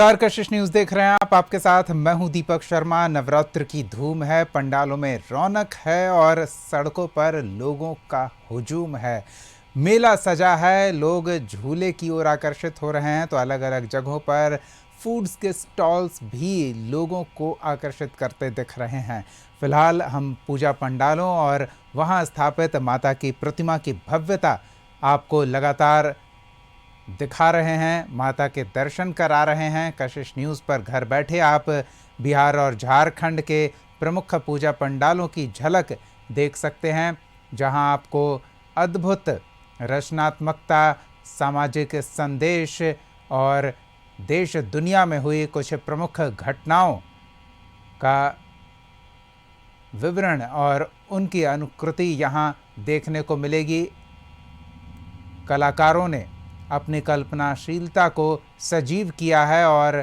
नमस्कार, कशिश न्यूज देख रहे हैं आप। आपके साथ मैं हूं दीपक शर्मा। नवरात्र की धूम है, पंडालों में रौनक है और सड़कों पर लोगों का हुजूम है। मेला सजा है, लोग झूले की ओर आकर्षित हो रहे हैं तो अलग अलग जगहों पर फूड्स के स्टॉल्स भी लोगों को आकर्षित करते दिख रहे हैं। फिलहाल हम पूजा पंडालों और वहां स्थापित माता की प्रतिमा की भव्यता आपको लगातार दिखा रहे हैं, माता के दर्शन करा रहे हैं। कशिश न्यूज़ पर घर बैठे आप बिहार और झारखंड के प्रमुख पूजा पंडालों की झलक देख सकते हैं, जहां आपको अद्भुत रचनात्मकता, सामाजिक संदेश और देश दुनिया में हुई कुछ प्रमुख घटनाओं का विवरण और उनकी अनुकृति यहाँ देखने को मिलेगी। कलाकारों ने अपनी कल्पनाशीलता को सजीव किया है और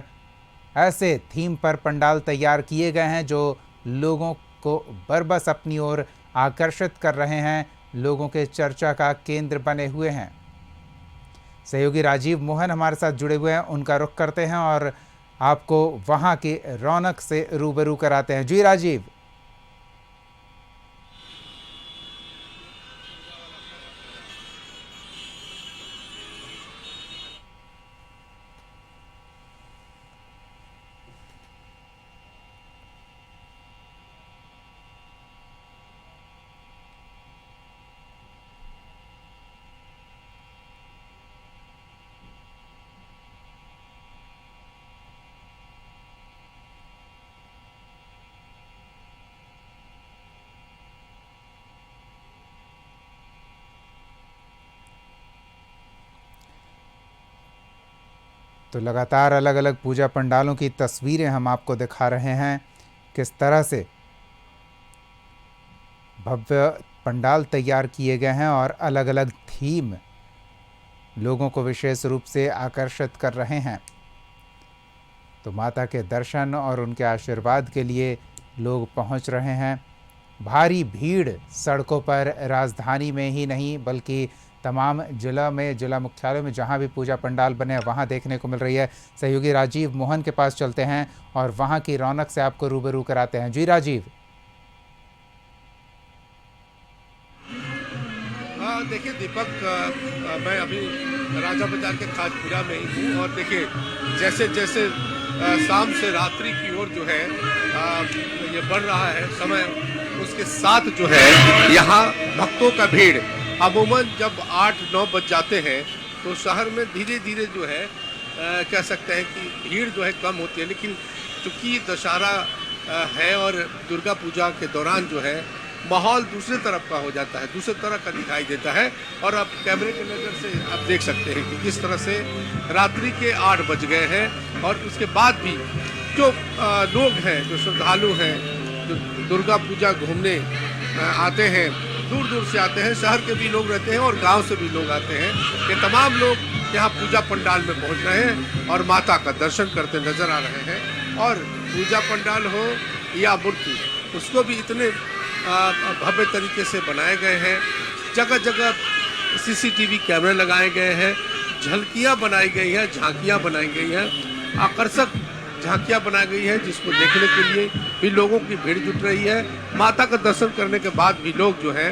ऐसे थीम पर पंडाल तैयार किए गए हैं जो लोगों को बरबस अपनी ओर आकर्षित कर रहे हैं, लोगों के चर्चा का केंद्र बने हुए हैं। सहयोगी राजीव मोहन हमारे साथ जुड़े हुए हैं, उनका रुख करते हैं और आपको वहां की रौनक से रूबरू कराते हैं। जी राजीव। तो लगातार अलग अलग पूजा पंडालों की तस्वीरें हम आपको दिखा रहे हैं, किस तरह से भव्य पंडाल तैयार किए गए हैं और अलग अलग थीम लोगों को विशेष रूप से आकर्षित कर रहे हैं। तो माता के दर्शन और उनके आशीर्वाद के लिए लोग पहुंच रहे हैं। भारी भीड़ सड़कों पर राजधानी में ही नहीं बल्कि तमाम जिला मुख्यालयों में जहां भी पूजा पंडाल बने हैं वहां देखने को मिल रही है। सहयोगी राजीव मोहन के पास चलते हैं और वहां की रौनक से आपको रूबरू कराते हैं। जी राजीव। देखिए दीपक, मैं अभी राजा बाजार के खाजपुरा में ही हूँ और देखिए जैसे जैसे शाम से रात्रि की ओर जो है ये बढ़ रहा है समय, उसके साथ जो है यहाँ भक्तों का भीड़ अमूमन जब 8-9 बज जाते हैं तो शहर में धीरे धीरे जो है कह सकते हैं कि भीड़ जो है कम होती है, लेकिन चूंकि दशहरा है और दुर्गा पूजा के दौरान जो है माहौल दूसरे तरफ का हो जाता है, दूसरे तरह का दिखाई देता है। और अब कैमरे के नज़र से आप देख सकते हैं कि किस तरह से रात्रि के 8 बज गए हैं और उसके बाद भी जो लोग हैं, जो श्रद्धालु हैं, जो दुर्गा पूजा घूमने आते हैं, दूर दूर से आते हैं, शहर के भी लोग रहते हैं और गांव से भी लोग आते हैं, ये तमाम लोग यहाँ पूजा पंडाल में पहुँच रहे हैं और माता का दर्शन करते नजर आ रहे हैं। और पूजा पंडाल हो या मूर्ति, उसको भी इतने भव्य तरीके से बनाए गए हैं। जगह जगह सीसीटीवी कैमरे लगाए गए हैं, झलकियाँ बनाई गई हैं, झांकियाँ बनाई गई हैं, आकर्षक झांकियाँ बनाई गई है जिसको देखने के लिए भी लोगों की भीड़ जुट रही है। माता का दर्शन करने के बाद भी लोग जो है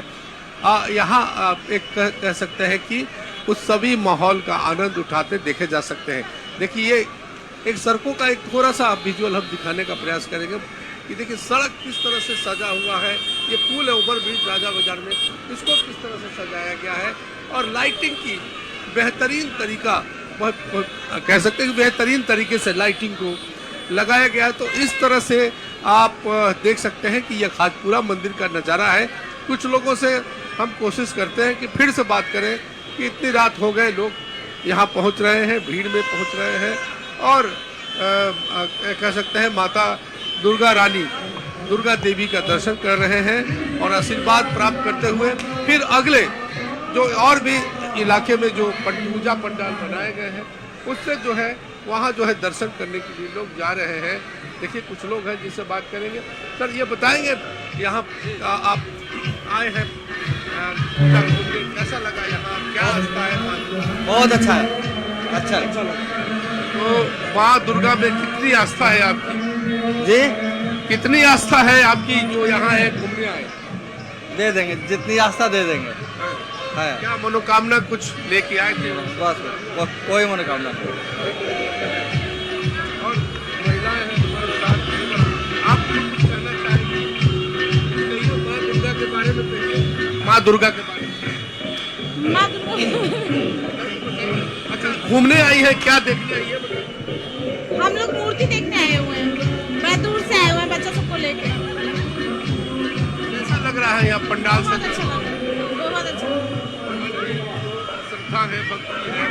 यहाँ एक कह सकते हैं कि उस सभी माहौल का आनंद उठाते देखे जा सकते हैं। देखिए ये एक सड़कों का एक थोड़ा सा विजुअल हम दिखाने का प्रयास करेंगे कि देखिए सड़क किस तरह से सजा हुआ है। ये पुल है ओवर ब्रिज राजा बाजार में, इसको किस तरह से सजाया गया है और लाइटिंग की बेहतरीन तरीका, कह सकते हैं कि बेहतरीन तरीके से लाइटिंग को लगाया गया है। तो इस तरह से आप देख सकते हैं कि यह खाजपुरा मंदिर का नज़ारा है। कुछ लोगों से हम कोशिश करते हैं कि फिर से बात करें कि इतनी रात हो गए, लोग यहाँ पहुँच रहे हैं, भीड़ में पहुँच रहे हैं और कह सकते हैं माता दुर्गा रानी, दुर्गा देवी का दर्शन कर रहे हैं और आशीर्वाद प्राप्त करते हुए फिर अगले जो और भी इलाके में जो पूजा पंडाल बनाए गए हैं उससे जो है वहाँ जो है दर्शन करने के लिए लोग जा रहे हैं। देखिए कुछ लोग हैं जिनसे बात करेंगे। सर ये बताएंगे यहाँ आप आए हैं, कैसा लगा यहाँ, क्या आस्था है? बहुत अच्छा है, अच्छा लगा। तो तो माँ दुर्गा में कितनी आस्था है आपकी? जी कितनी आस्था है आपकी जो यहाँ है घूमने आए? दे देंगे, जितनी आस्था दे देंगे। है क्या मनोकामना कुछ लेके आए थे? बस कोई मनोकामना नहीं। और महिलाएं हैं हमारे साथ, आप कुछ कहना चाहेंगे? कहिए माँ दुर्गा के बारे में, कहिए माँ दुर्गा के बारे में। माँ दुर्गा अच्छा, घूमने आई है, क्या देखने आई है? हम लोग मूर्ति देखने आए हुए हैं, बड़ा दूर से आए हुए हैं बच्चों सबको लेके। कैसा लग रहा है यहाँ पंडाल बहुत से? अच्छा लगा, बहुत अच्छा। श्रद्धा है, भक्ति है,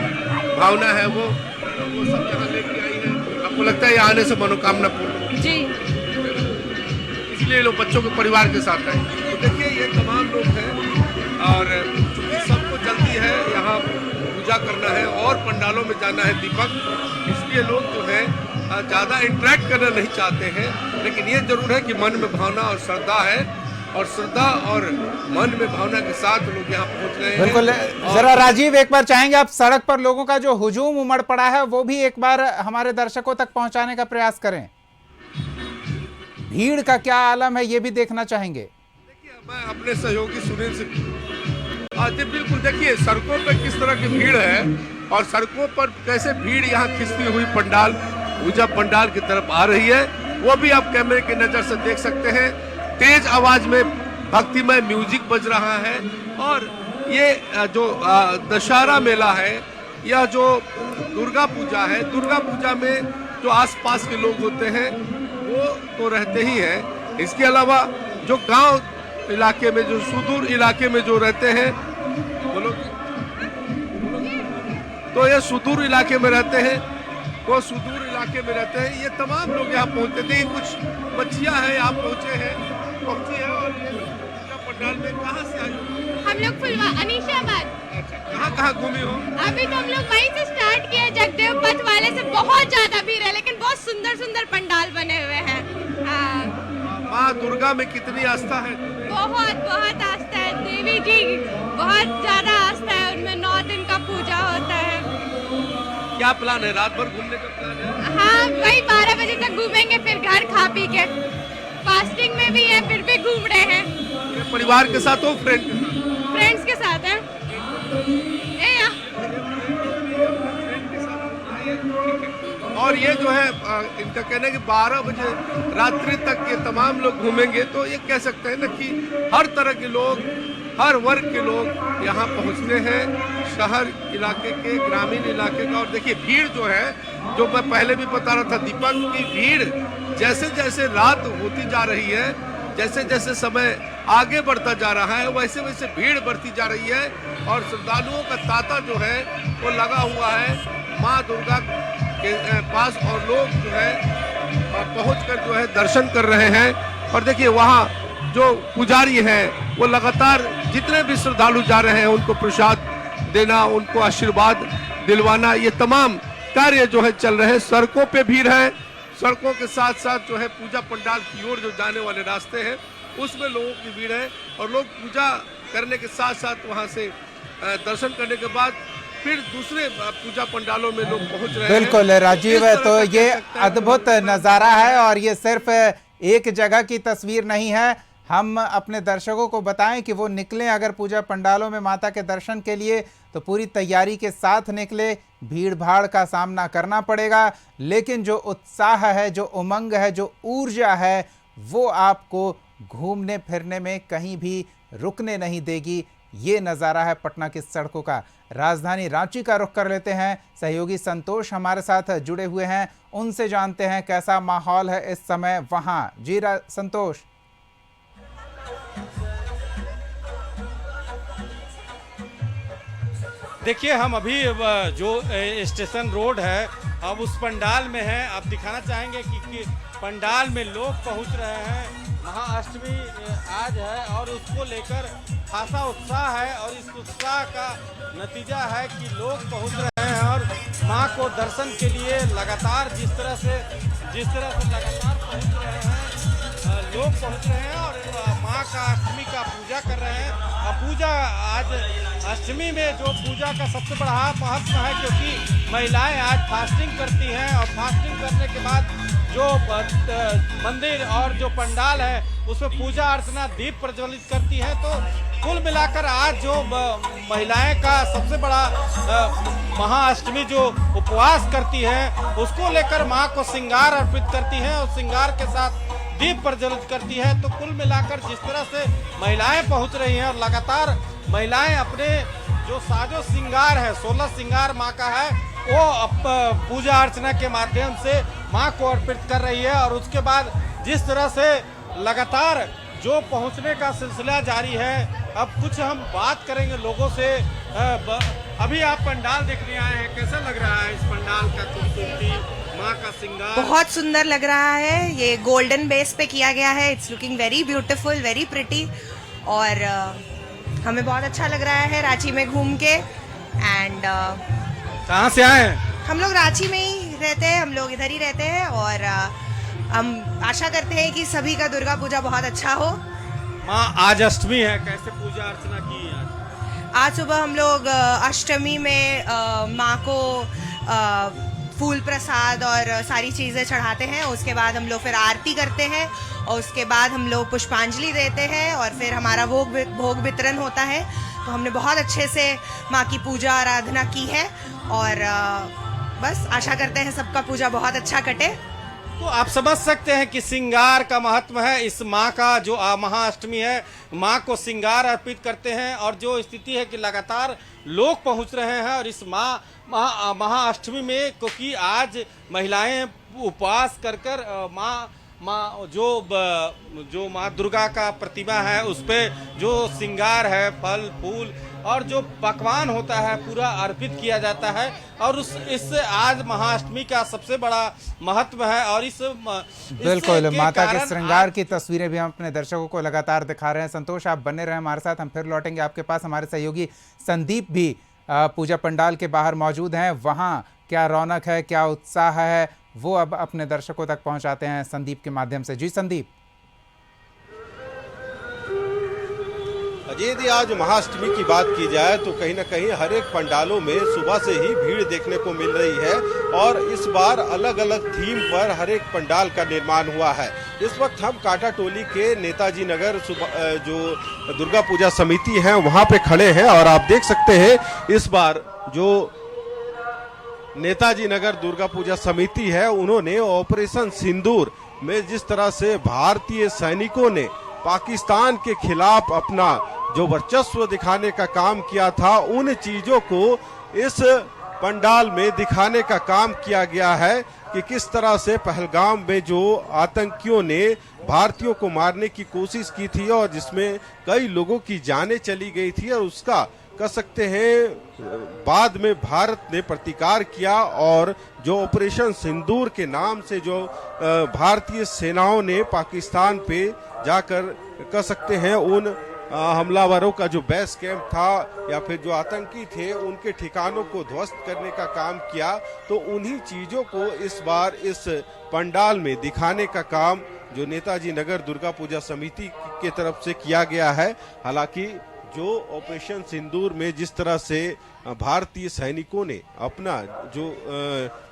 भावना है, वो सब यहाँ लेके आई है। आपको लगता है यहाँ आने से मनोकामना पूर्ण होगी? जी इसलिए लोग बच्चों के परिवार के साथ आए। तो देखिए ये तमाम लोग हैं और चूंकि सबको जल्दी है यहाँ पूजा करना है और पंडालों में जाना है दीपक, इसलिए लोग जो है ज़्यादा इंटरेक्ट करना नहीं चाहते हैं। लेकिन ये जरूर है कि मन में भावना और श्रद्धा है, और श्रद्धा और मन में भावना के साथ लोग यहाँ पहुँच रहे हैं। बिल्कुल। जरा राजीव, एक बार चाहेंगे आप सड़क पर लोगों का जो हुजूम उमड़ पड़ा है वो भी एक बार हमारे दर्शकों तक पहुंचाने का प्रयास करें। भीड़ का क्या आलम है ये भी देखना चाहेंगे। देखिए मैं अपने सहयोगी सुनील से जी बिल्कुल, देखिए सड़कों पर किस तरह की भीड़ है और सड़कों पर कैसे भीड़ यहाँ खिसती हुई पंडाल, पूजा पंडाल की तरफ आ रही है, वो भी आप कैमरे की नजर से देख सकते हैं। तेज आवाज में भक्तिमय म्यूजिक बज रहा है और ये जो दशहरा मेला है, यह जो दुर्गा पूजा है, दुर्गा पूजा में जो आसपास के लोग होते हैं वो तो रहते ही हैं, इसके अलावा जो गांव इलाके में, जो सुदूर इलाके में जो रहते हैं, बोलो, तो ये सुदूर इलाके में रहते हैं, वो सुदूर इलाके में रहते हैं, ये तमाम लोग यहाँ पहुँचते थे। कुछ बच्चियाँ हैं यहाँ पहुँची है और ये पंडाल में कहाँ से आई? हम लोग अनीशाबाद। कहाँ घूमी हो? अभी तो हम लोग वहीं से स्टार्ट किए, जगदेव पथ वाले से। बहुत ज्यादा भीड़ है लेकिन बहुत सुंदर सुंदर पंडाल बने हुए हैं। माँ दुर्गा में कितनी आस्था है? बहुत बहुत आस्था है, देवी जी बहुत ज्यादा आस्था है उनमें। 9 दिन का पूजा होता है। क्या प्लान है? रात भर घूमने का प्लान है? हाँ, वही 12 बजे तक घूमेंगे, फिर घर खा पी के। फास्टिंग में भी है, फिर भी घूम रहे हैं। परिवार के साथ हो, फ्रेंड के साथ? फ्रेंड्स के साथ है। और ये जो है इनका कहना है कि 12 बजे रात्रि तक ये तमाम लोग घूमेंगे, तो ये कह सकते हैं ना कि हर तरह के लोग, हर वर्ग के लोग यहाँ पहुँचते हैं, शहर इलाके के, ग्रामीण इलाके का। और देखिए भीड़ जो है, जो मैं पहले भी बता रहा था दीपक, की भीड़ जैसे जैसे रात होती जा रही है, जैसे जैसे समय आगे बढ़ता जा रहा है, वैसे वैसे भीड़ बढ़ती जा रही है और श्रद्धालुओं का तांता जो है वो लगा हुआ है माँ दुर्गा के पास, और लोग जो है पहुंचकर जो है दर्शन कर रहे हैं। और देखिए वहाँ जो पुजारी हैं वो लगातार जितने भी श्रद्धालु जा रहे हैं उनको प्रसाद देना, उनको आशीर्वाद दिलवाना, ये तमाम कार्य जो है चल रहे हैं। सड़कों पे भीड़ है, सड़कों के साथ साथ जो है पूजा पंडाल की ओर जो जाने वाले रास्ते हैं उसमें लोगों की भीड़ है, और लोग पूजा करने के साथ साथ वहाँ से दर्शन करने के बाद फिर दूसरे पूजा पंडालों में लोग पहुंच रहे हैं। बिल्कुल राजीव, तो ये अद्भुत नज़ारा है और ये सिर्फ एक जगह की तस्वीर नहीं है। हम अपने दर्शकों को बताएं कि वो निकलें अगर पूजा पंडालों में माता के दर्शन के लिए तो पूरी तैयारी के साथ निकले। भीड़ भाड़ का सामना करना पड़ेगा, लेकिन जो उत्साह है, जो उमंग है, जो ऊर्जा है, वो आपको घूमने फिरने में कहीं भी रुकने नहीं देगी। ये नज़ारा है पटना की सड़कों का। राजधानी रांची का रुख कर लेते हैं। सहयोगी संतोष हमारे साथ जुड़े हुए हैं, उनसे जानते हैं कैसा माहौल है इस समय वहाँ। जी संतोष। देखिए हम अभी जो स्टेशन रोड है अब उस पंडाल में है। आप दिखाना चाहेंगे कि पंडाल में लोग पहुंच रहे हैं। महाअष्टमी आज है और उसको लेकर खासा उत्साह है, और इस उत्साह का नतीजा है कि लोग पहुंच रहे हैं और मां को दर्शन के लिए लगातार जिस तरह से लगातार पहुंच रहे हैं, लोग पहुंच रहे हैं और माँ का अष्टमी का पूजा कर रहे हैं। और पूजा आज अष्टमी में जो पूजा का सबसे बड़ा महत्व है, क्योंकि महिलाएं आज फास्टिंग करती हैं और फास्टिंग करने के बाद जो मंदिर और जो पंडाल है उसमें पूजा अर्चना दीप प्रज्वलित करती है। तो कुल मिलाकर आज जो महिलाएं का सबसे बड़ा महाअष्टमी जो उपवास करती है उसको लेकर माँ को श्रृंगार अर्पित करती है और श्रृंगार के साथ दीप प्रज्वलित करती है। तो कुल मिलाकर जिस तरह से महिलाएं पहुंच रही हैं और लगातार महिलाएं अपने जो साजो श्रृंगार है 16 श्रृंगार माँ का है वो पूजा अर्चना के माध्यम से माँ को अर्पित कर रही है। और उसके बाद जिस तरह से लगातार जो पहुंचने का सिलसिला जारी है, अब कुछ हम बात करेंगे लोगों से। अभी आप पंडाल देखने आए हैं, कैसा लग रहा है इस पंडाल का खूबसूरती, माँ का श्रृंगार? बहुत सुंदर लग रहा है, ये गोल्डन बेस पे किया गया है। It's looking very beautiful, very pretty और हमें बहुत अच्छा लग रहा है रांची में घूम के। एंड कहाँ से आए हैं? हम लोग रांची में ही रहते हैं, हम लोग इधर ही रहते हैं और हम आशा करते हैं कि सभी का दुर्गा पूजा बहुत अच्छा हो। माँ आज अष्टमी है, कैसे पूजा अर्चना की आज सुबह हम लोग अष्टमी में माँ को फूल प्रसाद और सारी चीज़ें चढ़ाते हैं। उसके बाद हम लोग फिर आरती करते हैं और उसके बाद हम लोग पुष्पांजलि देते हैं और फिर हमारा भोग वितरण होता है। तो हमने बहुत अच्छे से माँ की पूजा आराधना की है और बस आशा करते हैं सबका पूजा बहुत अच्छा कटे। तो आप समझ सकते हैं कि श्रृंगार का महत्व है। इस माँ का जो महाअष्टमी है, माँ को श्रृंगार अर्पित करते हैं और जो स्थिति है कि लगातार लोग पहुंच रहे हैं। और इस महाअष्टमी में क्योंकि आज महिलाएं उपवास कर माँ जो माँ दुर्गा का प्रतिमा है उस पे जो श्रृंगार है, फल फूल और जो पकवान होता है पूरा अर्पित किया जाता है। और इस आज महाअष्टमी का सबसे बड़ा महत्व है। और बिल्कुल माता के श्रृंगार की तस्वीरें भी हम अपने दर्शकों को लगातार दिखा रहे हैं। संतोष, आप बने रहे हमारे साथ, हम फिर लौटेंगे आपके पास। हमारे सहयोगी संदीप भी पूजा पंडाल के बाहर मौजूद हैं। वहाँ क्या रौनक है, क्या उत्साह है, वो अब अपने दर्शकों तक पहुंचाते हैं संदीप के माध्यम से। जी संदीप। यदि आज महाअष्टमी की बात की जाए तो कहीं ना कहीं हर एक पंडालों में सुबह से ही भीड़ देखने को मिल रही है और इस बार अलग अलग थीम पर हर एक पंडाल का निर्माण हुआ है। इस वक्त हम कांटा टोली के नेताजी नगर जो दुर्गा पूजा समिति है वहां पे खड़े हैं और आप देख सकते हैं इस बार जो नेताजी नगर दुर्गा पूजा समिति है उन्होंने ऑपरेशन सिंदूर में जिस तरह से भारतीय सैनिकों ने पाकिस्तान के खिलाफ अपना जो वर्चस्व दिखाने का काम किया था, उन चीजों को इस पंडाल में दिखाने का काम किया गया है कि किस तरह से पहलगाम में जो आतंकियों ने भारतीयों को मारने की कोशिश की थी और जिसमें कई लोगों की जानें चली गई थी और उसका कह सकते हैं बाद में भारत ने प्रतिकार किया और जो ऑपरेशन सिंदूर के नाम से जो भारतीय सेनाओं ने पाकिस्तान पे जाकर कह सकते हैं उन हमलावरों का जो बेस कैंप था या फिर जो आतंकी थे उनके ठिकानों को ध्वस्त करने का काम किया। तो उन्हीं चीजों को इस बार इस पंडाल में दिखाने का काम जो नेताजी नगर दुर्गा पूजा समिति की तरफ से किया गया है। हालांकि जो ऑपरेशन सिंदूर में जिस तरह से भारतीय सैनिकों ने अपना जो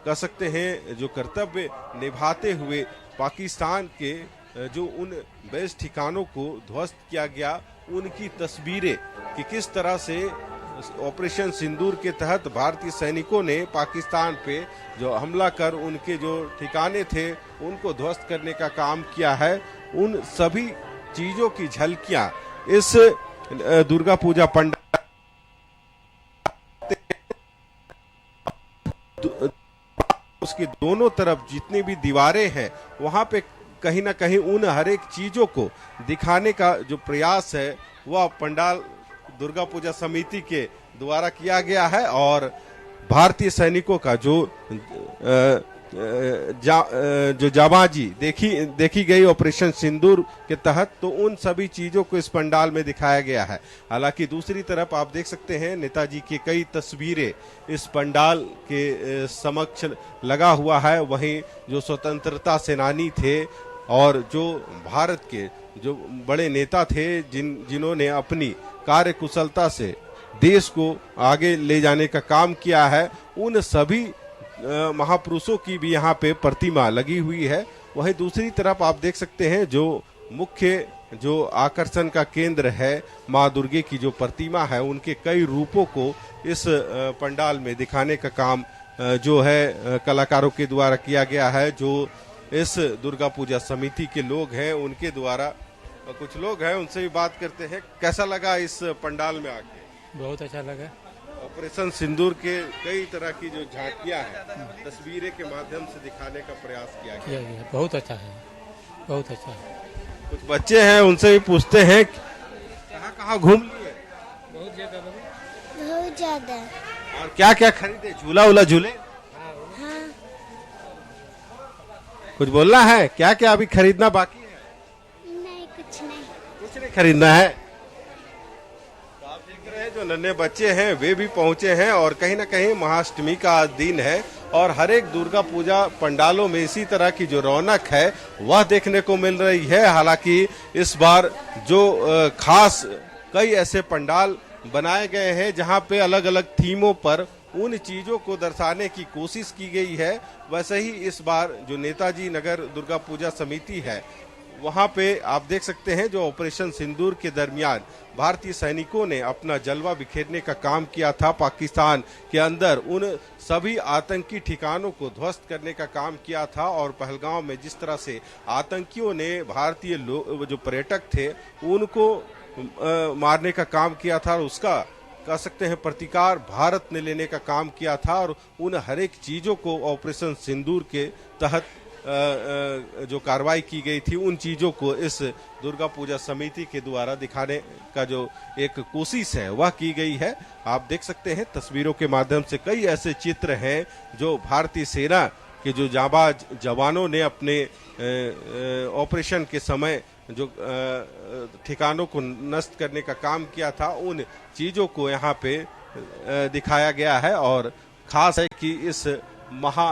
कह सकते हैं जो कर्तव्य निभाते हुए पाकिस्तान के जो उन बेस ठिकानों को ध्वस्त किया गया, उनकी तस्वीरें कि किस तरह से ऑपरेशन सिंदूर के तहत भारतीय सैनिकों ने पाकिस्तान पे जो हमला कर उनके जो ठिकाने थे उनको ध्वस्त करने का काम किया है, उन सभी चीजों की झलकियां इस दुर्गा पूजा पंडाल उसकी दोनों तरफ जितनी भी दीवारें हैं वहां पे कहीं ना कहीं उन हर एक चीजों को दिखाने का जो प्रयास है वह पंडाल दुर्गा पूजा समिति के द्वारा किया गया है। और भारतीय सैनिकों का जो जाबाजी देखी गई ऑपरेशन सिंदूर के तहत, तो उन सभी चीजों को इस पंडाल में दिखाया गया है। हालांकि दूसरी तरफ आप देख सकते हैं नेताजी की कई तस्वीरें इस पंडाल के समक्ष लगा हुआ है। वहीं जो स्वतंत्रता सेनानी थे और जो भारत के जो बड़े नेता थे जिन्होंने अपनी कार्यकुशलता से देश को आगे ले जाने का काम किया है, उन सभी महापुरुषों की भी यहाँ पे प्रतिमा लगी हुई है। वहीं दूसरी तरफ आप देख सकते हैं जो मुख्य जो आकर्षण का केंद्र है माँ दुर्गे की जो प्रतिमा है, उनके कई रूपों को इस पंडाल में दिखाने का काम जो है कलाकारों के द्वारा किया गया है। जो इस दुर्गा पूजा समिति के लोग हैं उनके द्वारा, कुछ लोग हैं उनसे भी बात करते हैं। कैसा लगा इस पंडाल में आके? बहुत अच्छा लगा। ऑपरेशन सिंदूर के कई तरह की जो झांकियां हैं तस्वीरें के माध्यम से दिखाने का प्रयास किया गया। बहुत अच्छा है, बहुत अच्छा है। कुछ बच्चे हैं उनसे भी पूछते हैं कहाँ घूम लिए? बहुत ज्यादा। बहुत ज्यादा। और क्या क्या खरीदे? झूला उला झूले? हाँ। कुछ बोलना है? क्या क्या अभी खरीदना बाकी है? नहीं, कुछ नहीं खरीदना है। तो आप देख रहे हैं जो नन्हे बच्चे हैं वे भी पहुंचे हैं और कहीं ना कहीं महाअष्टमी का आज दिन है और हर एक दुर्गा पूजा पंडालों में इसी तरह की जो रौनक है वह देखने को मिल रही है। हालांकि इस बार जो खास कई ऐसे पंडाल बनाए गए हैं जहां पे अलग अलग थीमों पर उन चीजों को दर्शाने की कोशिश की गई है। वैसे ही इस बार जो नेताजी नगर दुर्गा पूजा समिति है वहां पे आप देख सकते हैं जो ऑपरेशन सिंदूर के दरमियान भारतीय सैनिकों ने अपना जलवा बिखेरने का काम किया था। पाकिस्तान के अंदर उन सभी आतंकी ठिकानों को ध्वस्त करने का काम किया था और पहलगांव में जिस तरह से आतंकियों ने भारतीय जो पर्यटक थे उनको मारने का काम किया था, उसका कह सकते हैं प्रतिकार भारत ने लेने का काम किया था। और उन हर एक चीजों को ऑपरेशन सिंदूर के तहत जो कार्रवाई की गई थी उन चीजों को इस दुर्गा पूजा समिति के द्वारा दिखाने का जो एक कोशिश है वह की गई है। आप देख सकते हैं तस्वीरों के माध्यम से कई ऐसे चित्र हैं जो भारतीय सेना के जो जाबाज जवानों ने अपने ऑपरेशन के समय जो ठिकानों को नष्ट करने का काम किया था उन चीजों को यहाँ पे दिखाया गया है। और खास है कि इस महा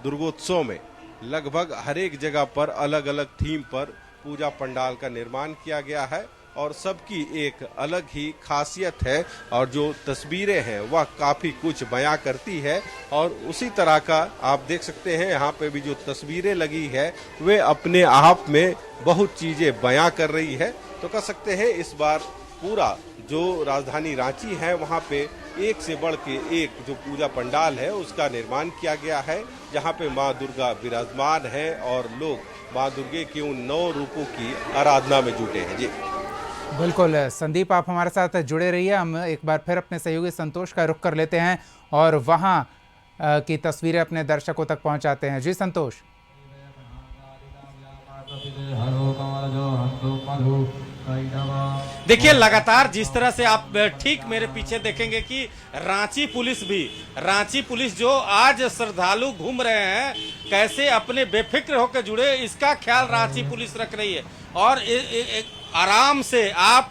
दुर्गोत्सव में लगभग हर एक जगह पर अलग अलग थीम पर पूजा पंडाल का निर्माण किया गया है और सबकी एक अलग ही खासियत है और जो तस्वीरें हैं वह काफी कुछ बयां करती है। और उसी तरह का आप देख सकते हैं यहाँ पे भी जो तस्वीरें लगी है वे अपने आप में बहुत चीजें बयां कर रही है। तो कह सकते हैं इस बार पूरा जो राजधानी रांची है वहाँ पे एक से बढ़ के एक जो पूजा पंडाल है उसका निर्माण किया गया है, जहाँ पे माँ दुर्गा विराजमान है और लोग माँ दुर्गे के उन 9 रूपों की आराधना में जुटे हैं। जी बिल्कुल संदीप, आप हमारे साथ जुड़े रहिए। हम एक बार फिर अपने सहयोगी संतोष का रुख कर लेते हैं और वहाँ की तस्वीरें अपने दर्शकों तक पहुँचाते हैं। जी संतोष। देखिए लगातार जिस तरह से आप ठीक मेरे पीछे देखेंगे कि रांची पुलिस जो आज श्रद्धालु घूम रहे हैं कैसे अपने बेफिक्र होकर जुड़े, इसका ख्याल रांची पुलिस रख रही है। और आराम से आप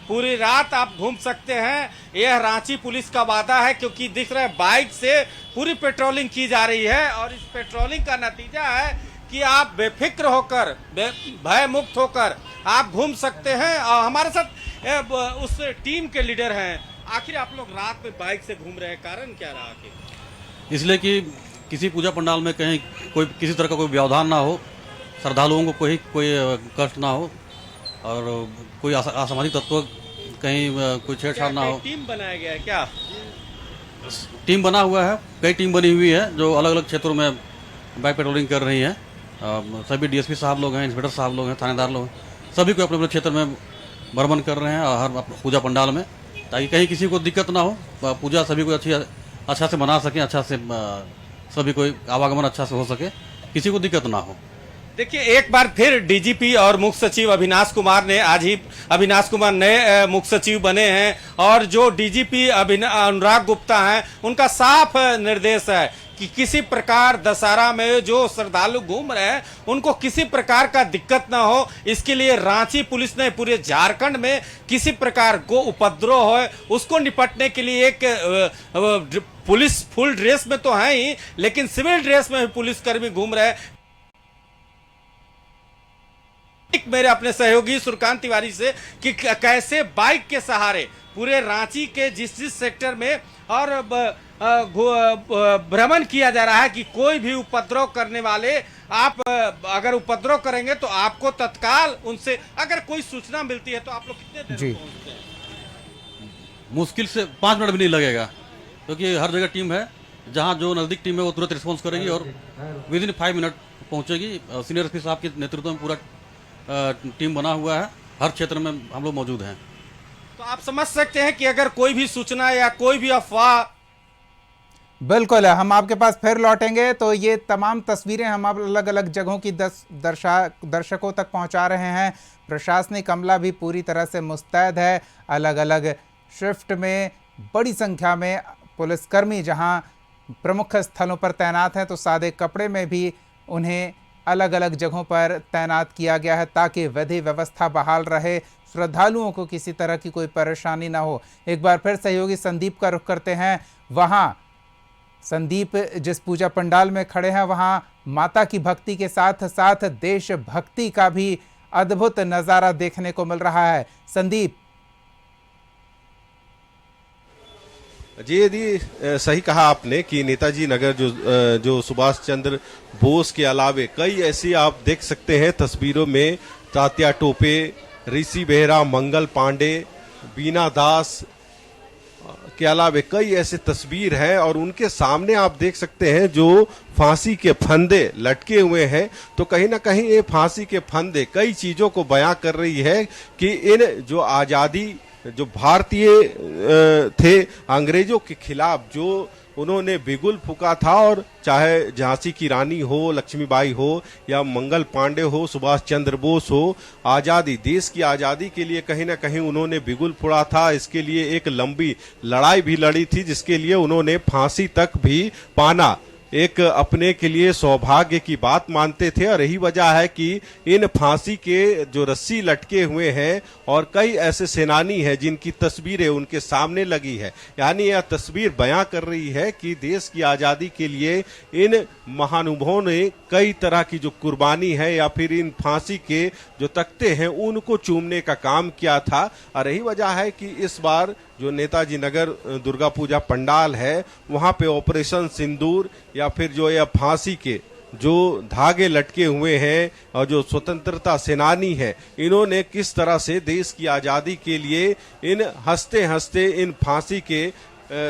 पूरी रात आप घूम सकते हैं, यह रांची पुलिस का वादा है, क्योंकि दिख रहा है बाइक से पूरी पेट्रोलिंग की जा रही है और इस पेट्रोलिंग का नतीजा है कि आप बेफिक्र होकर भय मुक्त होकर आप घूम सकते हैं। और हमारे साथ उस टीम के लीडर हैं। आखिर आप लोग रात में बाइक से घूम रहे हैं, कारण क्या रहा आखिर? इसलिए कि किसी पूजा पंडाल में कहीं कोई किसी तरह का कोई व्यवधान ना हो, श्रद्धालुओं को कोई कष्ट ना हो और कोई असामाजिक तत्व कहीं कोई छेड़छाड़ ना हो। टीम बनाया गया है क्या? टीम बना हुआ है, कई टीम बनी हुई है जो अलग अलग क्षेत्रों में बाइक पेट्रोलिंग कर रही है। सभी डीएसपी साहब लोग हैं, इंस्पेक्टर साहब लोग हैं, थानेदार लोग हैं, सभी को अपने अपने क्षेत्र में भ्रमण कर रहे हैं और हर पूजा पंडाल में, ताकि कहीं किसी को दिक्कत ना हो, पूजा सभी को अच्छा से मना सकें, अच्छा से सभी को आवागमन अच्छा से हो सके, किसी को दिक्कत ना हो। देखिए एक बार फिर डीजीपी और मुख्य सचिव अविनाश कुमार ने आज ही नए मुख्य सचिव बने हैं और जो डीजीपी अनुराग गुप्ता हैं उनका साफ निर्देश है कि किसी प्रकार दशहरा में जो श्रद्धालु घूम रहे हैं उनको किसी प्रकार का दिक्कत ना हो। इसके लिए रांची पुलिस ने पूरे झारखंड में किसी प्रकार को उपद्रव हो उसको निपटने के लिए एक पुलिस फुल ड्रेस में तो है ही, लेकिन सिविल ड्रेस में भी पुलिसकर्मी घूम रहे हैं। एक मेरे अपने सहयोगी सुरकांत तिवारी से कि कैसे बाइक के सहारे पूरे रांची के जिस सेक्टर में और भ्रमण किया जा रहा है कि कोई भी उपद्रव करने वाले आप अगर उपद्रव करेंगे तो आपको तत्काल उनसे अगर कोई सूचना मिलती है तो आप लोग कितने देर में पहुंचते हैं? मुश्किल से 5 मिनट भी नहीं लगेगा, क्योंकि हर जगह टीम है। जहां जो नज़दीक टीम है वो तुरंत रिस्पॉन्स करेगी और विद इन 5 मिनट पहुंचेगी। सीनियर एसपी साहब के नेतृत्व में पूरा टीम बना हुआ है, हर क्षेत्र में हम लोग मौजूद हैं। तो आप समझ सकते हैं कि अगर कोई भी सूचना या कोई भी अफवाह, बिल्कुल हम आपके पास फिर लौटेंगे। तो ये तमाम तस्वीरें हम अलग अलग जगहों की दर्शकों तक पहुंचा रहे हैं। प्रशासनिक अमला भी पूरी तरह से मुस्तैद है। अलग अलग शिफ्ट में बड़ी संख्या में पुलिसकर्मी जहां प्रमुख स्थलों पर तैनात हैं, तो सादे कपड़े में भी उन्हें अलग अलग जगहों पर तैनात किया गया है ताकि विधि व्यवस्था बहाल रहे, श्रद्धालुओं को किसी तरह की कोई परेशानी ना हो। एक बार फिर सहयोगी संदीप का रुख करते हैं। वहां संदीप जिस पूजा पंडाल में खड़े हैं, वहां माता की भक्ति के साथ साथ देशभक्ति का भी अद्भुत नज़ारा देखने को मिल रहा है। संदीप जी यदि सही कहा आपने कि नेताजी नगर जो सुभाष चंद्र बोस के अलावे कई ऐसी आप देख सकते हैं तस्वीरों में, तात्या टोपे, ऋषि बेहरा, मंगल पांडे, बीना दास के अलावे कई ऐसे तस्वीर हैं और उनके सामने आप देख सकते हैं जो फांसी के फंदे लटके हुए हैं। तो कहीं ना कहीं ये फांसी के फंदे कई चीजों को बयां कर रही है कि इन जो आजादी जो भारतीय थे अंग्रेजों के खिलाफ जो उन्होंने बिगुल फूका था, और चाहे झांसी की रानी हो, लक्ष्मीबाई हो या मंगल पांडे हो, सुभाष चंद्र बोस हो, आज़ादी, देश की आज़ादी के लिए कहीं ना कहीं उन्होंने बिगुल फुड़ा था। इसके लिए एक लंबी लड़ाई भी लड़ी थी, जिसके लिए उन्होंने फांसी तक भी पाना एक अपने के लिए सौभाग्य की बात मानते थे। और यही वजह है कि इन फांसी के जो रस्सी लटके हुए हैं और कई ऐसे सेनानी हैं जिनकी तस्वीरें उनके सामने लगी है, यानी यह तस्वीर बयां कर रही है कि देश की आज़ादी के लिए इन महानुभावों ने कई तरह की जो कुर्बानी है या फिर इन फांसी के जो तख्ते हैं उनको चूमने का काम किया था। और यही वजह है कि इस बार जो नेताजी नगर दुर्गा पूजा पंडाल है वहां पे ऑपरेशन सिंदूर या फिर जो यह फांसी के जो धागे लटके हुए हैं और जो स्वतंत्रता सेनानी है, इन्होंने किस तरह से देश की आज़ादी के लिए इन हंसते हंसते इन फांसी के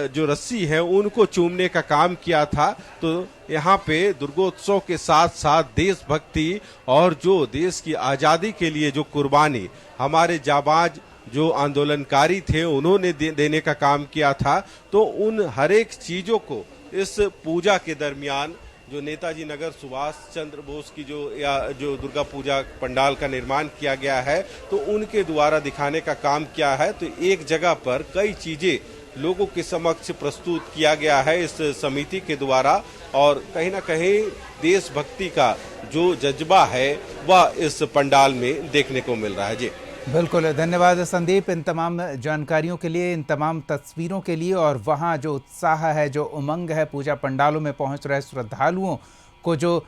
जो रस्सी है उनको चूमने का काम किया था। तो यहाँ पे दुर्गोत्सव के साथ साथ देशभक्ति और जो देश की आज़ादी के लिए जो कुर्बानी हमारे जाबाज जो आंदोलनकारी थे उन्होंने देने का काम किया था, तो उन हर एक चीजों को इस पूजा के दरमियान जो नेताजी नगर सुभाष चंद्र बोस की जो दुर्गा पूजा पंडाल का निर्माण किया गया है तो उनके द्वारा दिखाने का काम किया है। तो एक जगह पर कई चीजें लोगों के समक्ष प्रस्तुत किया गया है इस समिति के द्वारा, और कहीं ना कहीं देशभक्ति का जो जज्बा है वह इस पंडाल में देखने को मिल रहा है। जी बिल्कुल, धन्यवाद संदीप इन तमाम जानकारियों के लिए, इन तमाम तस्वीरों के लिए। और वहाँ जो उत्साह है, जो उमंग है, पूजा पंडालों में पहुँच रहे श्रद्धालुओं को जो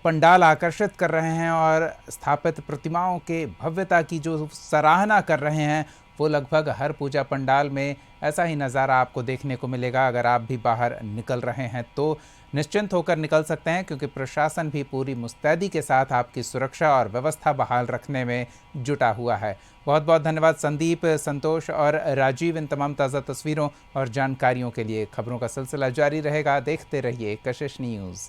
पंडाल आकर्षित कर रहे हैं और स्थापित प्रतिमाओं के भव्यता की जो सराहना कर रहे हैं, वो लगभग हर पूजा पंडाल में ऐसा ही नज़ारा आपको देखने को मिलेगा। अगर आप भी बाहर निकल रहे हैं तो निश्चिंत होकर निकल सकते हैं, क्योंकि प्रशासन भी पूरी मुस्तैदी के साथ आपकी सुरक्षा और व्यवस्था बहाल रखने में जुटा हुआ है। बहुत बहुत धन्यवाद संदीप, संतोष और राजीव इन तमाम ताज़ा तस्वीरों और जानकारियों के लिए। खबरों का सिलसिला जारी रहेगा, देखते रहिए कशिश न्यूज़।